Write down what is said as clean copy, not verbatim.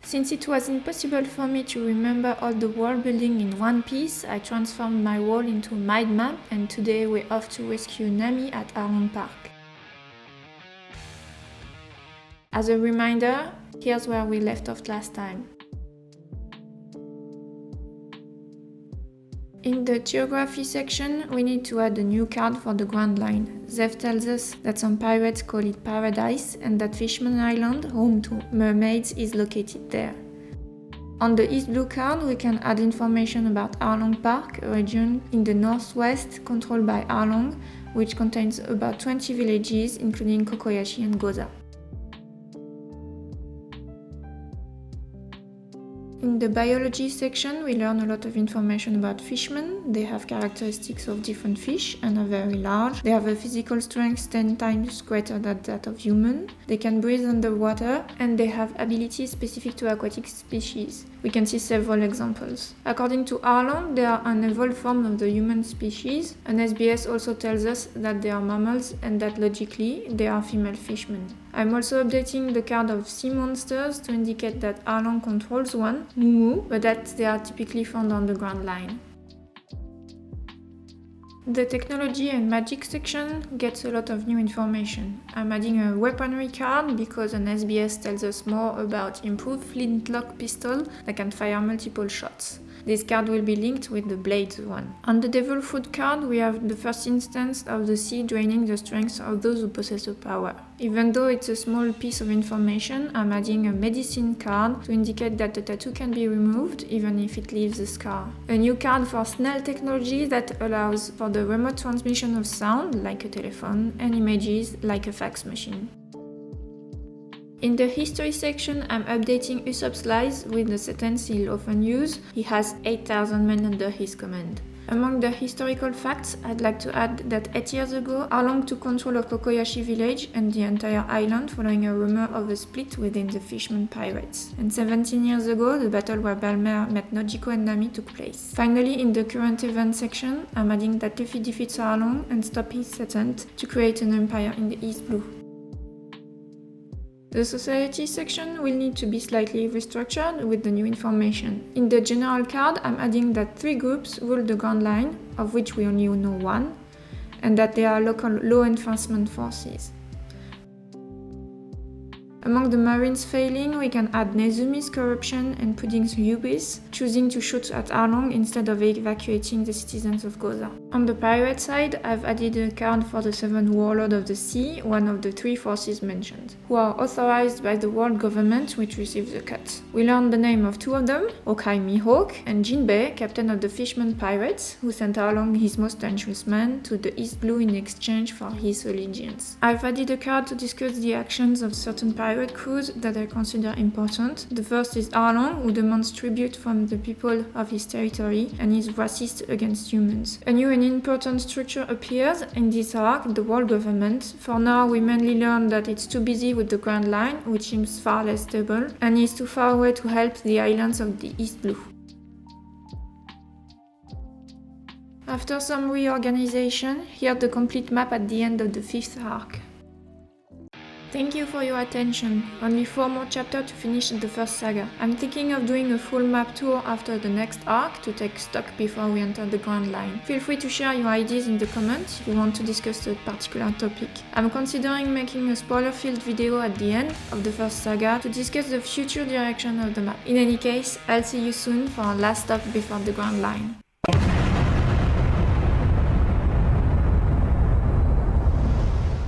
Since it was impossible for me to remember all the world building in one piece, I transformed my wall into a mind map, and today we're off to rescue Nami at Arlong Park. As a reminder, here's where we left off last time. In the geography section, we need to add a new card for the Grand Line. Zev tells us that some pirates call it Paradise and that Fishman Island, home to mermaids, is located there. On the East Blue card, we can add information about Arlong Park, a region in the northwest controlled by Arlong, which contains about 20 villages, including Kokoyashi and Goza. In the biology section, we learn a lot of information about fishmen. They have characteristics of different fish and are very large. They have a physical strength 10 times greater than that of human. They can breathe underwater, and they have abilities specific to aquatic species. We can see several examples. According to Arlong, they are an evolved form of the human species. An SBS also tells us that they are mammals and that logically they are female fishmen. I'm also updating the card of sea monsters to indicate that Arlong controls one, Mumu, but that they are typically found on the Grand Line. The technology and magic section gets a lot of new information. I'm adding a weaponry card because an SBS tells us more about improved flintlock pistol that can fire multiple shots. This card will be linked with the blades one. On the Devil Fruit card, we have the first instance of the sea draining the strength of those who possess the power. Even though it's a small piece of information, I'm adding a medicine card to indicate that the tattoo can be removed even if it leaves a scar. A new card for Snell technology that allows for the remote transmission of sound, like a telephone, and images, like a fax machine. In the history section, I'm updating Usopp's lies with the sentence he'll often use. He has 8,000 men under his command. Among the historical facts, I'd like to add that 8 years ago, Arlong took control of Kokoyashi village and the entire island following a rumor of a split within the Fishman pirates. And 17 years ago, the battle where Balmer met Nojiko and Nami took place. Finally, in the current event section, I'm adding that Luffy defeats Arlong and stops his attempt to create an empire in the East Blue. The society section will need to be slightly restructured with the new information. In the general card, I'm adding that 3 groups rule the Grand Line, of which we only know one, and that they are local law enforcement forces. Among the Marines failing, we can add Nezumi's corruption and Pudding's hubris, choosing to shoot at Arlong instead of evacuating the citizens of Goza. On the pirate side, I've added a card for the 7 Warlords of the Sea, one of the 3 forces mentioned, who are authorized by the world government, which receives a cut. We learned the name of 2 of them, Okai Mihawk and Jinbei, captain of the Fishman pirates, who sent Arlong his most dangerous man to the East Blue in exchange for his allegiance. I've added a card to discuss the actions of certain pirate crews that I consider important. The first is Arlong, who demands tribute from the people of his territory and is racist against humans. A new and important structure appears in this arc, the world government. For now, we mainly learn that it's too busy with the Grand Line, which seems far less stable, and is too far away to help the islands of the East Blue. After some reorganization, here's the complete map at the end of the 5th arc. Thank you for your attention. Only 4 more chapters to finish the first saga. I'm thinking of doing a full map tour after the next arc to take stock before we enter the Grand Line. Feel free to share your ideas in the comments if you want to discuss a particular topic. I'm considering making a spoiler-filled video at the end of the first saga to discuss the future direction of the map. In any case, I'll see you soon for our last stop before the Grand Line.